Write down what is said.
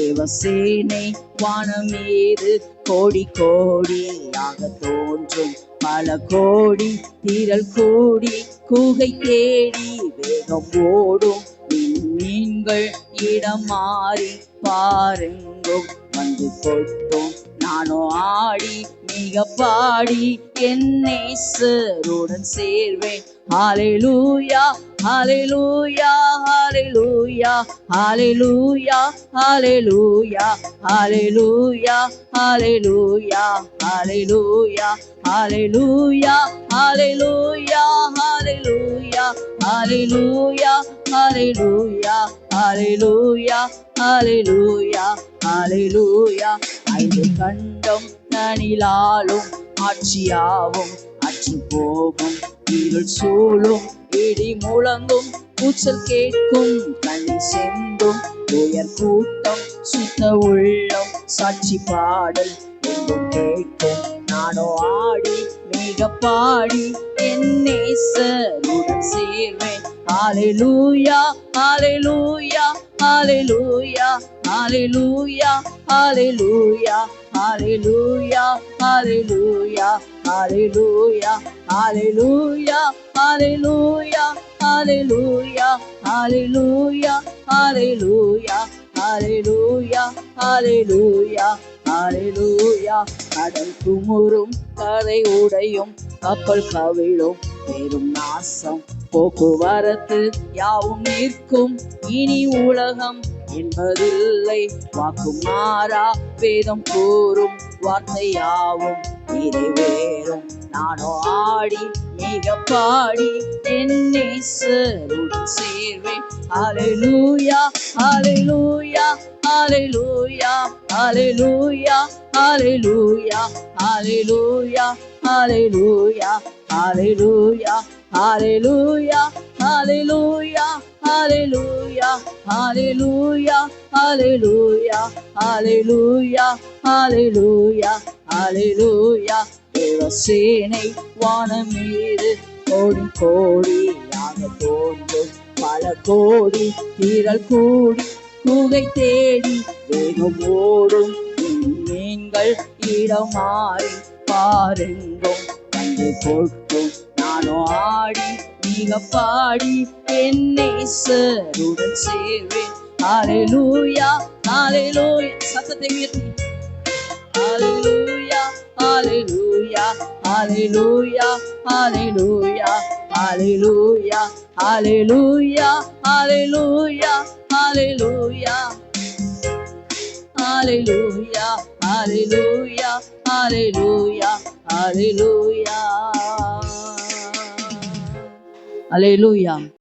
தேவசேனை வானம் மீது கோடி கோடியாக தோன்றும் பல கோடி திரள் கூடி கூகை தேடி வேகம் ஓடும் மீன்கள் இடம் மாறி பாருங்கும் வந்து கொட்டும் நானோ ஆடி மிக பாடி என் நேசருடன் சேர்வேன். ஹalleluya ஹalleluya ஹalleluya ஹalleluya ஹalleluya ஹalleluya ஹalleluya ஹalleluya ஹalleluya ஹalleluya ஹalleluya ஹalleluya ஹalleluya ஹalleluya ஹalleluya ஹalleluya. ஐந்து கண்டம் தனிலாலும் ஆட்சியாவும் அற்று போகும் இருள் சூழும் இடி முழங்கும் கூச்சல் கேட்கும் கண்ணி செந்தும் உயர் கூட்டம் சுத்த உள்ளம் சாட்சி பாடல் எங்கும் கேட்கும் நானோ ஆடி மிக பாடி என் நேசருடன் சேர்வேன். ஹalleluya ஹalleluya ஹalleluya ஹalleluya ஹalleluya ஹalleluya ஹalleluya ஹalleluya ஹalleluya ஹalleluya ஹalleluya ஹalleluya ஹalleluya ஹalleluya ஹalleluya ஹalleluya. கடல் குமுறும் கரை உடையும் கப்பல் கவிழும் பெரும் நாசம் போக்குவரத்து யாவும் நிற்கும் இனி உலகம் என்பதில்லை வாக்கு மாறா வேதம் கூறும் வார்த்தை யாவும் நிறைவேறும் நானோ ஆடி மிக பாடி என் நேசருடன் சேர்வேன். ஹalleluya ஹalleluya ஹalleluya ஹalleluya ஹalleluya ஹalleluya ஹalleluya ஹalleluya ஹalleluya ஹalleluya ஹalleluya ஹalleluya ஹalleluya ஹalleluya ஹalleluya ஹalleluya. தேவசேனை வானம் மீது கோடி கோடியாக தோன்றும் பல கோடி திரள் கூடி கூகை தேடி வேகம் ஓடும் மீன்கள் இடம் மாறி பாருங்கும் வந்து கொட்டும் நானோ ஆடி மிக பாடி என் நேசருடன் சேர்வேன். ஹalleluya ஹalleluya சத்தத்தை உயர்த்தி ஹalleluya ஹalleluya ஹalleluya ஹalleluya ஹalleluya ஹalleluya ஹalleluya ஹalleluya ஹalleluya ஹalleluya ஹalleluya ஹalleluya ஹalleluya.